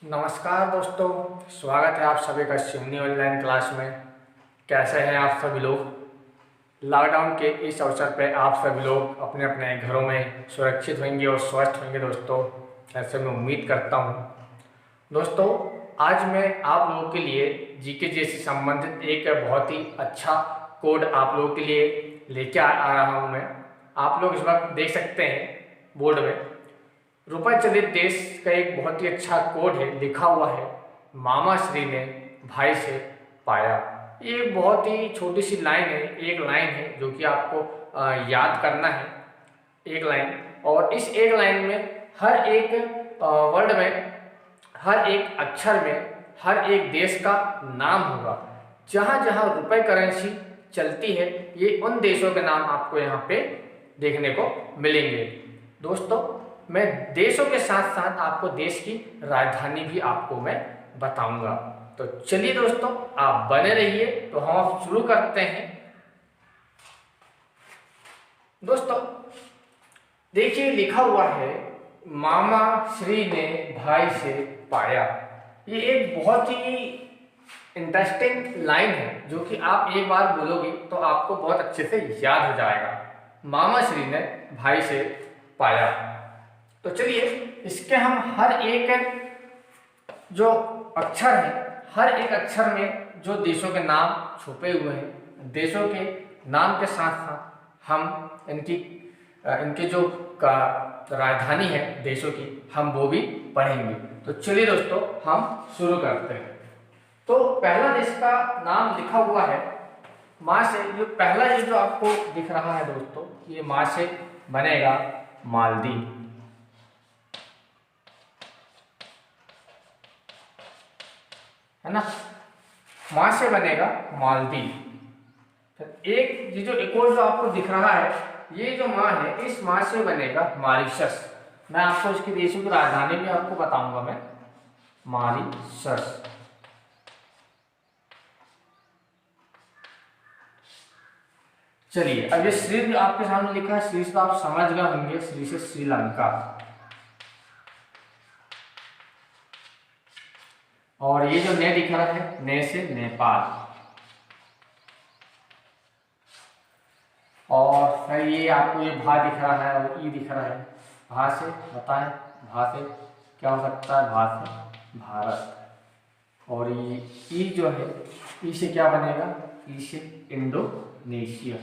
नमस्कार दोस्तों, स्वागत है आप सभी का शिवनी ऑनलाइन क्लास में। कैसे हैं आप सभी लोग। लॉकडाउन के इस अवसर पे आप सभी लोग अपने अपने घरों में सुरक्षित होंगे और स्वस्थ होंगे दोस्तों, ऐसे मैं उम्मीद करता हूं। दोस्तों, आज मैं आप लोगों के लिए जीके से संबंधित एक बहुत ही अच्छा कोड आप लोगों के लिए लेके आ रहा हूं मैं। आप लोग इस वक्त देख सकते हैं बोर्ड में रुपए चलित देश का एक बहुत ही अच्छा कोड है, लिखा हुआ है मामा श्री ने भाई से पाया। ये एक बहुत ही छोटी सी लाइन है, एक लाइन है जो कि आपको याद करना है, एक लाइन। और इस एक लाइन में हर एक वर्ड में, हर एक अक्षर में, हर एक देश का नाम होगा। जहाँ जहाँ रुपए करेंसी चलती है, ये उन देशों के नाम आपको यहाँ पे देखने को मिलेंगे। दोस्तों, मैं देशों के साथ साथ आपको देश की राजधानी भी आपको मैं बताऊंगा। तो चलिए दोस्तों, आप बने रहिए। तो हम अब शुरू करते हैं। दोस्तों देखिए, लिखा हुआ है मामा श्री ने भाई से पाया। ये एक बहुत ही इंटरेस्टिंग लाइन है जो कि आप एक बार बोलोगे तो आपको बहुत अच्छे से याद हो जाएगा। मामा श्री ने भाई से पाया। तो चलिए, इसके हम हर एक जो अक्षर है, हर एक अक्षर में जो देशों के नाम छुपे हुए हैं, देशों के नाम के साथ साथ हम इनके जो राजधानी है देशों की, हम वो भी पढ़ेंगे। तो चलिए दोस्तों, हम शुरू करते हैं। तो पहला देश का नाम लिखा हुआ है माँ से। ये पहला देश जो आपको दिख रहा है दोस्तों, ये माँ से बनेगा मालदीव, है ना। माँ से बनेगा मालदीव। फिर एक ये जो एक और जो आपको दिख रहा है, ये जो माँ है, इस माँ से बनेगा मॉरिशस। मैं आपको इसके देशों की राजधानी भी आपको बताऊंगा मैं, मॉरिशस। चलिए, अब ये श्री जो आपके सामने लिखा है, श्री से आप समझ गए होंगे, श्री से श्रीलंका। और ये जो ने दिख रहा है, ने से नेपाल। और फिर ये आपको ये भा दिख रहा है और ई दिख रहा है। भा से बताएं, भा से क्या हो सकता है? भा से भारत। और ये ई जो है, ई से क्या बनेगा? ई से इंडोनेशिया।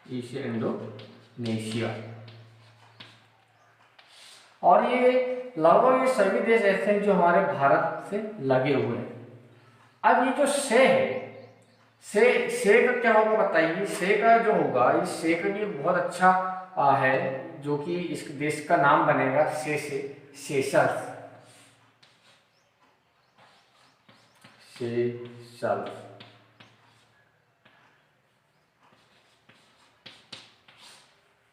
ई से इंडोनेशिया। और ये लगभग ये सभी देश ऐसे हैं जो हमारे भारत से लगे हुए हैं। अब ये जो से है, से का क्या होगा बताइए? से का जो होगा, इस से का भी बहुत अच्छा है जो कि इस देश का नाम बनेगा से सेशल्स। सेशल्स।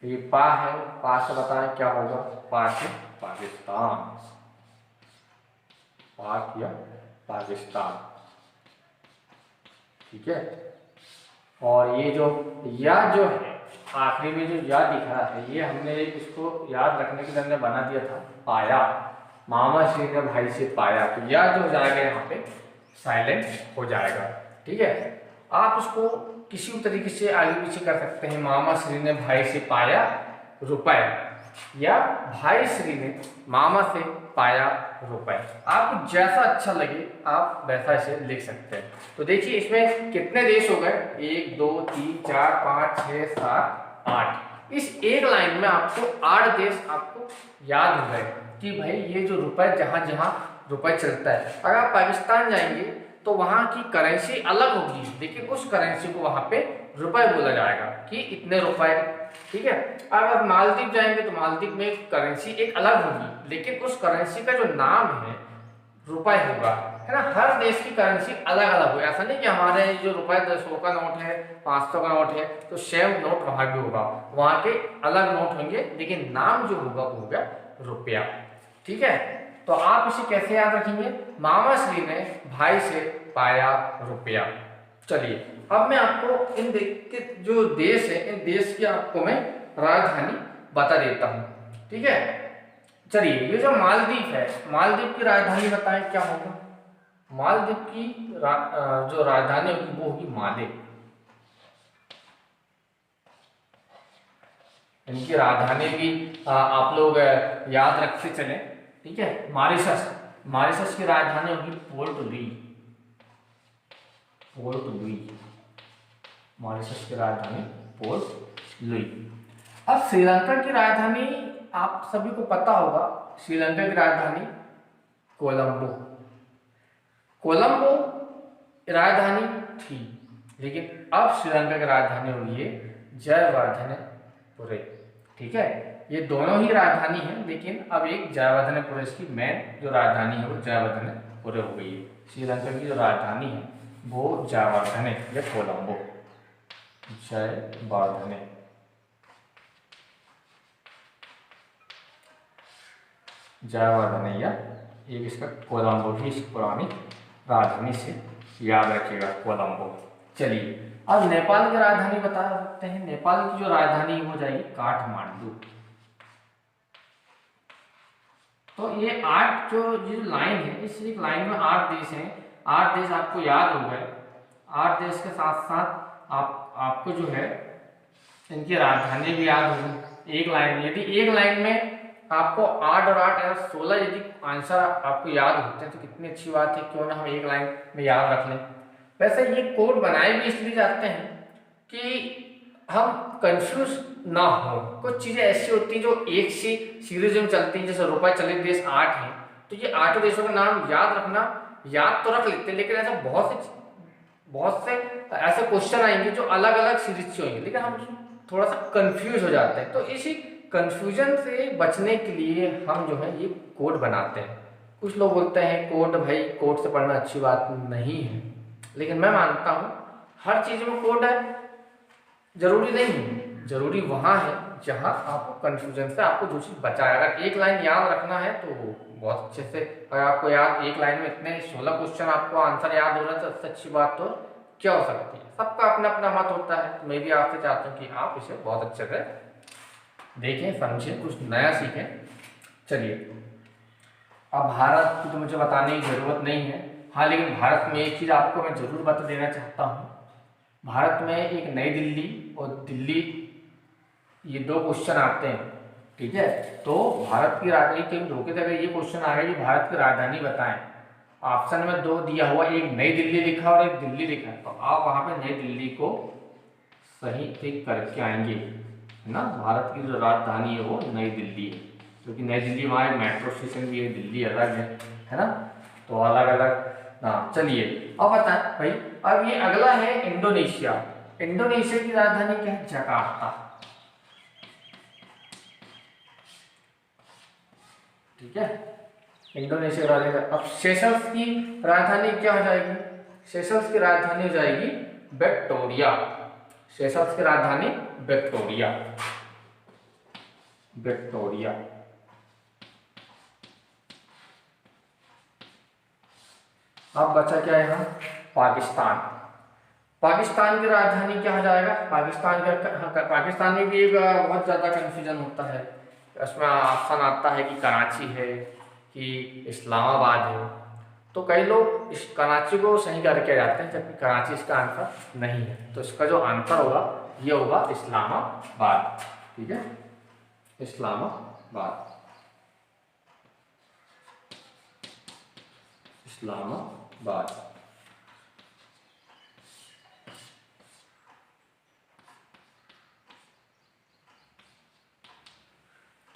ये पा है, पा से बताएं क्या होगा? पा से पाकिस्तान। पाक या पाकिस्तान, ठीक है। और ये जो या जो है आखिरी में जो या दिख रहा है, ये हमने इसको याद रखने के लिए हमने बना दिया था पाया। मामा श्री ने भाई से पाया, तो या जो हो जाएगा यहाँ पे साइलेंट हो जाएगा, ठीक है। आप उसको किसी भी तरीके से आगे पीछे कर सकते हैं। मामा श्री ने भाई से पाया रुपए, या भाई श्री ने मामा से पाया रुपए। आपको जैसा अच्छा लगे आप वैसा इसे लिख सकते हैं। तो देखिए, इसमें कितने देश हो गए? 1 2 3 4 5 6 7 8। इस एक लाइन में आपको 8 देश आपको याद हो गए कि भाई ये जो रुपए, जहां जहां रुपए चलता है। अगर आप पाकिस्तान जाएंगे तो वहां की करेंसी अलग होगी, लेकिन उस करेंसी को वहां पे रुपए बोला जाएगा कि इतने रुपए, ठीक है। अगर मालदीव जाएंगे तो मालदीव में करेंसी एक अलग होगी, लेकिन उस करेंसी का जो नाम है रुपए होगा, है ना। हर देश की करेंसी अलग अलग होगी। ऐसा नहीं कि हमारे जो रुपए 100 का नोट है, 500 का नोट है, तो सेम नोट वहां भी होगा। वहां के अलग नोट होंगे, लेकिन नाम जो होगा वो होगा रुपया, ठीक है। तो आप इसे कैसे याद रखेंगे? मामा श्री ने भाई से पाया रुपया। चलिए, अब मैं आपको इन जो देश है, इन देश की आपको मैं राजधानी बता देता हूं, ठीक है। चलिए, ये जो मालदीव है, मालदीव की राजधानी बताएं क्या होगा। मालदीव की जो राजधानी होगी वो होगी माले। इनकी राजधानी भी आप लोग याद रखते चले, ठीक है। मॉरिशस, मॉरिशस की राजधानी होगी port Louis. Port Louis, Mauritius की राजधानी पोर्ट लुई। अब श्रीलंका की राजधानी आप सभी को पता होगा, श्रीलंका की राजधानी कोलंबो। कोलंबो राजधानी थी, लेकिन अब श्रीलंका की राजधानी हुई है जयवर्धनेपुरे, ठीक है। ये दोनों ही राजधानी है, लेकिन अब एक जयवर्धनेपुरे इसकी मेन जो राजधानी है वो जयवर्धनेपुरे हो गई है। श्रीलंका की जो राजधानी है वो जयवर्धने या कोलंबो, जयवर्धने। जयवर्धने या एक इसका कोलंबो भी इस पुरानी राजधानी से याद रखिएगा, कोलंबो। चलिए, अब नेपाल की राजधानी बता सकते हैं। नेपाल की जो राजधानी हो जाएगी काठमांडू। तो ये 8 जो लाइन है, इस एक लाइन में 8 देश हैं। 8 देश आपको याद हो गए। 8 देश के साथ साथ आपको जो है इनकी राजधानी भी याद होगी एक लाइन में। यदि एक लाइन में आपको 8 और 8 या 16 यदि आंसर आपको याद होते हैं तो कितनी अच्छी बात है, क्यों ना हम एक लाइन में याद रख लें। वैसे ये कोड बनाए भी इसलिए जाते हैं कि हम कंफ्यूज ना हो। कुछ चीज़ें ऐसी होती हैं जो एक सी सीरीज में चलती हैं, जैसे रुपए चलित देश 8 हैं, तो ये 8 देशों के नाम याद रखना, याद तो रख लेते हैं, लेकिन ऐसा बहुत से ऐसे क्वेश्चन आएंगे जो अलग अलग सीरीज से होंगे, लेकिन हम थोड़ा सा कंफ्यूज हो जाते हैं। तो इसी कंफ्यूजन से बचने के लिए हम जो है ये कोड बनाते हैं। कुछ लोग बोलते हैं कोड, भाई कोड से पढ़ना अच्छी बात नहीं है, लेकिन मैं मानता हूँ हर चीज़ में कोड है, जरूरी नहीं है। जरूरी वहाँ है जहाँ आपको कंफ्यूजन से आपको जो चीज़ बचाए। अगर एक लाइन याद रखना है तो बहुत अच्छे से, अगर आपको याद एक लाइन में इतने 16 क्वेश्चन आपको आंसर याद हो रहा है तो सबसे अच्छी बात तो क्या हो सकती है। सबका अपना अपना मत होता है, तो मैं भी आपसे चाहता हूँ कि आप इसे बहुत अच्छे से देखें, समझें, कुछ नया सीखें। चलिए, अब भारत की तो मुझे बताने की ज़रूरत नहीं है, हाँ, लेकिन भारत में एक चीज़ आपको मैं ज़रूर बता देना चाहता हूँ। भारत में एक नई दिल्ली और दिल्ली, ये 2 क्वेश्चन आते हैं, ठीक है। तो भारत की राजधानी कहीं धोखे से अगर ये क्वेश्चन आ गया कि भारत की राजधानी बताएं, ऑप्शन में 2 दिया हुआ, एक नई दिल्ली लिखा और एक दिल्ली लिखा है, तो आप वहाँ पे नई दिल्ली को सही टिक करके आएंगे, है ना। भारत की जो राजधानी है वो नई दिल्ली है, क्योंकि नई दिल्ली वहाँ एक मेट्रो स्टेशन भी है, दिल्ली अलग है ना, तो अलग अलग। हाँ, चलिए अब बताएं भाई। अब ये अगला है इंडोनेशिया। इंडोनेशिया की राजधानी क्या है? जकार्ता, ठीक है, इंडोनेशिया की राजधानी। अब सेशल्स की राजधानी क्या हो जाएगी? सेशल्स की राजधानी हो जाएगी विक्टोरिया। सेशल्स की राजधानी विक्टोरिया, विक्टोरिया। अब बचा क्या है यहाँ? पाकिस्तान। पाकिस्तान की राजधानी क्या हो जाएगा? पाकिस्तान में भी एक बहुत ज़्यादा कंफ्यूजन होता है। उसमें ऑप्शन आता है कि कराची है कि इस्लामाबाद है, तो कई लोग इस कराची को सही करके जाते हैं, जबकि कराची इसका आंसर नहीं है। तो इसका जो आंसर होगा ये होगा इस्लामाबाद, ठीक है, इस्लामाबाद, इस्लामाबाद।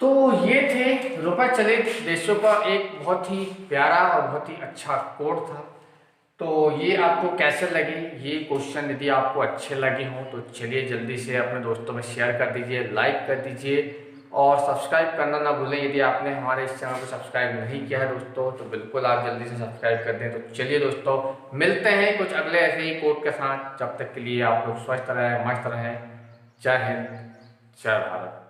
तो ये थे रुपए चलित देशों का एक बहुत ही प्यारा और बहुत ही अच्छा कोड था। तो ये आपको कैसे लगे ये क्वेश्चन? यदि आपको अच्छे लगे हों तो चलिए जल्दी से अपने दोस्तों में शेयर कर दीजिए, लाइक कर दीजिए और सब्सक्राइब करना ना भूलें। यदि आपने हमारे इस चैनल को सब्सक्राइब नहीं किया है दोस्तों तो बिल्कुल आप जल्दी से सब्सक्राइब कर दें। तो चलिए दोस्तों, मिलते हैं कुछ अगले ऐसे ही कोड के साथ। जब तक के लिए आप लोग स्वस्थ रहें, मस्त रहें। जय हिंद, जय भारत।